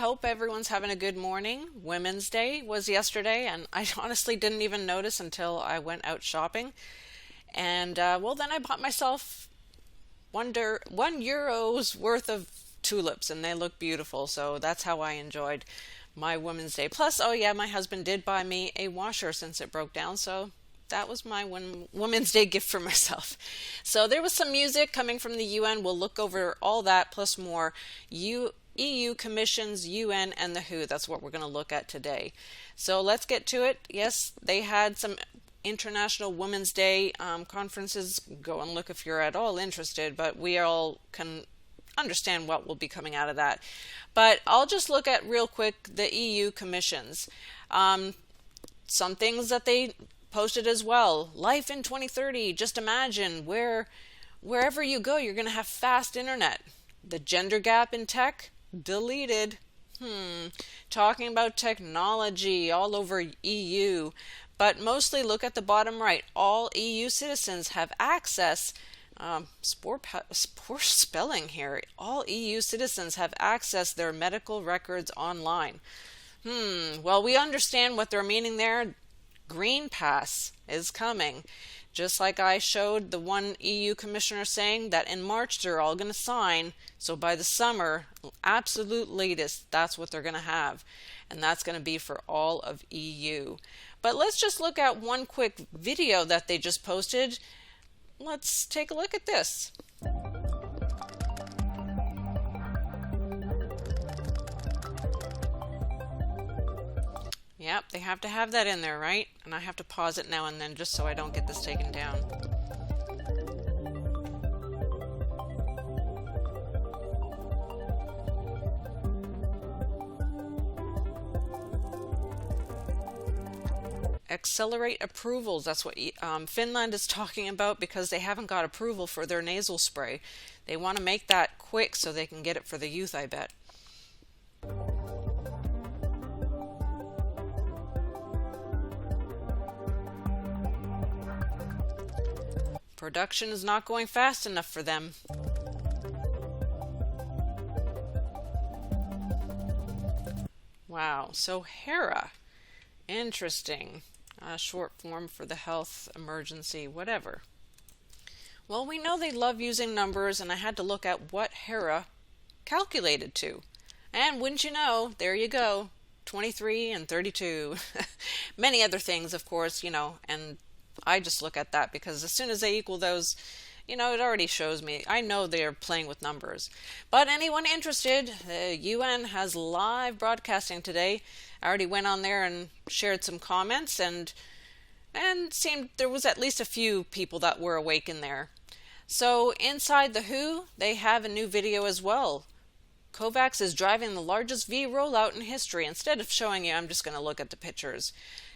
hope everyone's having a good morning. Women's Day was yesterday, and I honestly didn't even notice until I went out shopping. And well, then I bought myself €1 worth of tulips, and they look beautiful. So that's how I enjoyed my Women's Day. Plus, oh yeah, my husband did buy me a washer since it broke down, so that was my Women's Day gift for myself. So there was some music coming from the UN. We'll look over all that plus more. EU, Commissions, UN, and the WHO. That's what we're going to look at today. So let's get to it. Yes, they had some International Women's Day conferences. Go and look if you're at all interested, but we all can understand what will be coming out of that. But I'll just look at real quick the EU Commissions. Some things that they posted as well. Life in 2030. Just imagine wherever you go, you're going to have fast internet. The gender gap in tech, deleted. Talking about technology all over EU. But mostly look at the bottom right. All EU citizens have access. Poor spelling here. All EU citizens have accessed their medical records online. Well, we understand what they're meaning there. Green Pass is coming. Just like I showed the one EU commissioner saying that in March they're all going to sign. So by the summer, absolute latest, that's what they're going to have. And that's going to be for all of EU. But let's just look at one quick video that they just posted. Let's take a look at this. Yep, they have to have that in there, right? And I have to pause it now and then just so I don't get this taken down. Accelerate approvals. That's what Finland is talking about because they haven't got approval for their nasal spray. They want to make that quick so they can get it for the youth, I bet. Production is not going fast enough for them. Wow, so HERA. Interesting. Short form for the health emergency, whatever. Well, we know they love using numbers, and I had to look at what HERA calculated to. And wouldn't you know, there you go, 23 and 32. Many other things, of course, and I just look at that because as soon as they equal those, it already shows me. I know they're playing with numbers. But anyone interested, the UN has live broadcasting today. I already went on there and shared some comments and seemed there was at least a few people that were awake in there. So inside the WHO, they have a new video as well. COVAX is driving the largest V rollout in history. Instead of showing you, I'm just going to look at the pictures.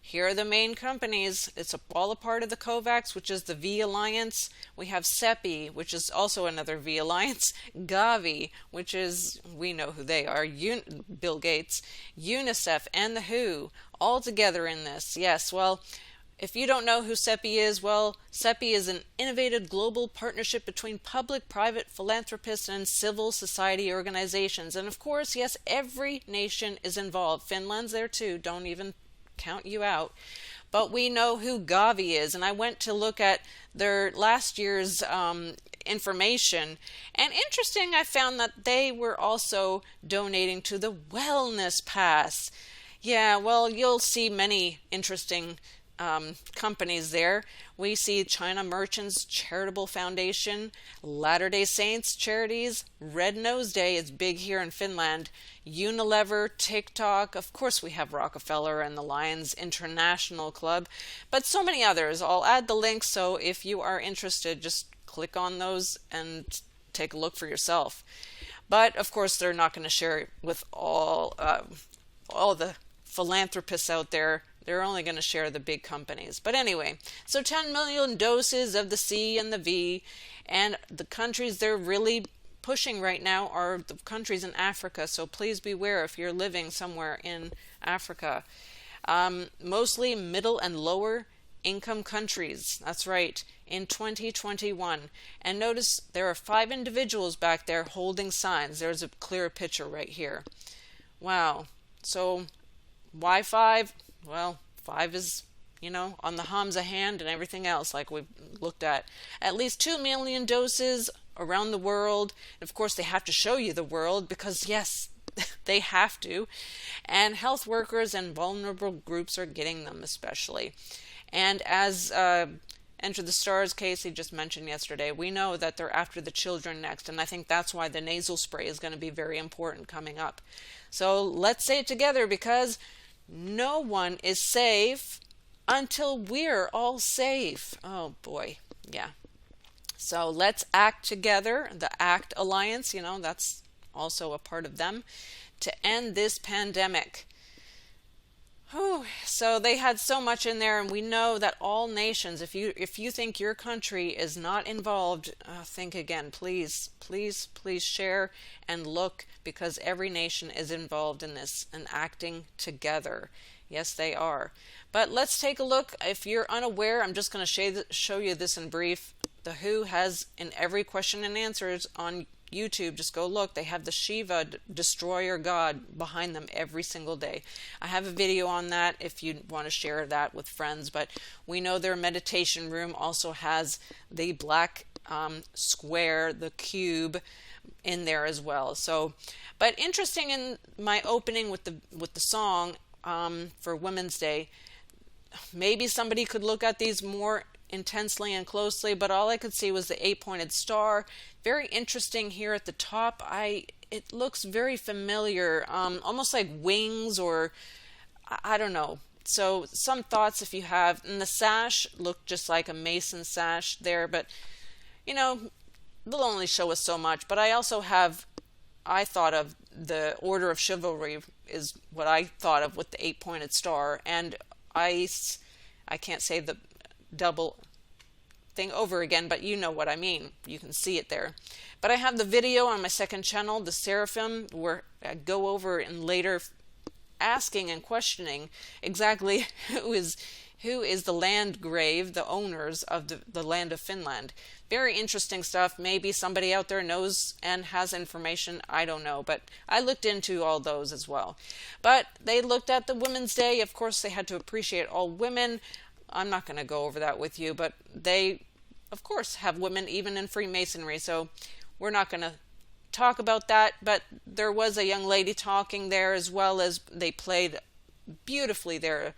Here are the main companies. It's all a part of the COVAX, which is the V Alliance. We have CEPI, which is also another V Alliance. Gavi, which is, we know who they are, Bill Gates. UNICEF and the WHO, all together in this. Yes, well, if you don't know who CEPI is, well, CEPI is an innovative global partnership between public, private, philanthropists, and civil society organizations. And of course, yes, every nation is involved. Finland's there too. Don't even count you out. But we know who Gavi is, and I went to look at their last year's information, and interesting, I found that they were also donating to the Wellness Pass. Yeah, well, you'll see many interesting companies there. We see China Merchants Charitable Foundation, Latter-day Saints Charities, Red Nose Day is big here in Finland, Unilever, TikTok, of course we have Rockefeller and the Lions International Club, but so many others. I'll add the links, so if you are interested, just click on those and take a look for yourself. But of course they're not going to share it with all the philanthropists out there. They're only going to share the big companies. But anyway, so 10 million doses of the C and the V, and the countries they're really pushing right now are the countries in Africa. So please beware if you're living somewhere in Africa. Mostly middle and lower income countries. That's right, in 2021. And notice there are 5 individuals back there holding signs. There's a clear picture right here. Wow. So why 5? Well, 5 is, on the Hamza hand and everything else, like we've looked at least 2 million doses around the world. And of course, they have to show you the world because, yes, they have to. And health workers and vulnerable groups are getting them especially. And as Enter the Stars, Casey just mentioned yesterday, we know that they're after the children next, and I think that's why the nasal spray is going to be very important coming up. So let's say it together, because no one is safe until we're all safe. Oh boy, yeah. So let's act together, the ACT Alliance, that's also a part of them, to end this pandemic. Whew. So they had so much in there, and we know that all nations, if you think your country is not involved, think again. Please, please, please share and look, because every nation is involved in this and acting together. Yes, they are. But let's take a look. If you're unaware, I'm just going to show you this in brief. The WHO has in every question and answers on YouTube, just go look. They have the Shiva destroyer god behind them every single day. I have a video on that if you want to share that with friends, but we know their meditation room also has the black square, the cube in there as well. So, but interesting, in my opening with the song for Women's Day, maybe somebody could look at these more intensely and closely, but all I could see was the 8-pointed star. Very interesting here at the top. It looks very familiar, almost like wings, or I don't know. So some thoughts if you have. And the sash looked just like a Mason sash there, but they'll only show us so much. But I thought of the Order of Chivalry is what I thought of with the 8-pointed star, and I can't say the double thing over again, but you know what I mean. You can see it there. But I have the video on my second channel, the Seraphim, where I go over and later asking and questioning exactly who is the Landgrave, the owners of the land of Finland. Very interesting stuff. Maybe somebody out there knows and has information. I don't know, but I looked into all those as well. But they looked at the Women's Day. Of course, they had to appreciate all women. I'm not going to go over that with you, but they, of course, have women even in Freemasonry, so we're not going to talk about that. But there was a young lady talking there, as well as they played beautifully there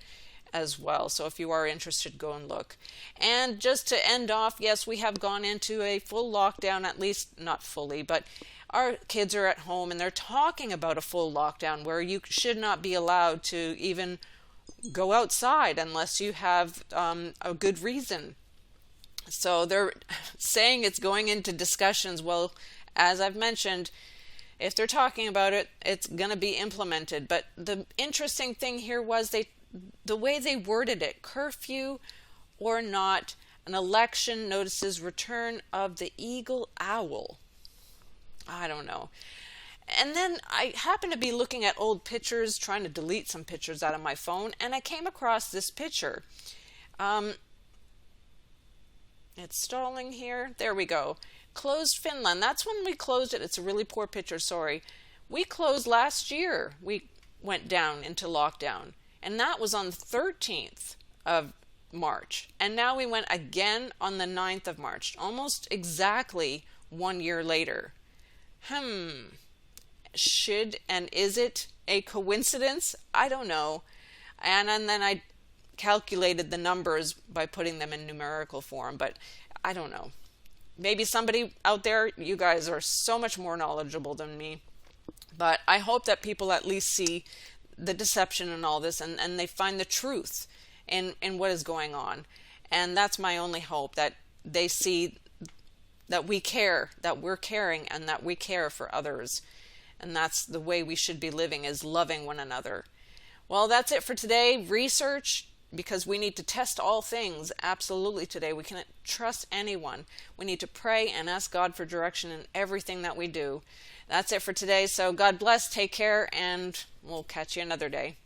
as well. So if you are interested, go and look. And just to end off, yes, we have gone into a full lockdown, at least not fully, but our kids are at home, and they're talking about a full lockdown where you should not be allowed to even go outside unless you have a good reason. So they're saying it's going into discussions. Well, as I've mentioned, if they're talking about it, it's going to be implemented. But the interesting thing here was the way they worded it: curfew or not, an election notices return of the eagle owl. I don't know. And then I happened to be looking at old pictures, trying to delete some pictures out of my phone, and I came across this picture. It's stalling here. There we go. Closed Finland. That's when we closed it. It's a really poor picture, sorry. We closed last year. We went down into lockdown, and that was on the 13th of March. And now we went again on the 9th of March, almost exactly 1 year later. Should and is it a coincidence? I don't know. And then I calculated the numbers by putting them in numerical form, but I don't know. Maybe somebody out there, you guys are so much more knowledgeable than me, but I hope that people at least see the deception in all this, and they find the truth in what is going on. And that's my only hope, that they see that we care, that we're caring, and that we care for others. And that's the way we should be living, is loving one another. Well, that's it for today. Research, because we need to test all things absolutely today. We can't trust anyone. We need to pray and ask God for direction in everything that we do. That's it for today. So God bless, take care, and we'll catch you another day.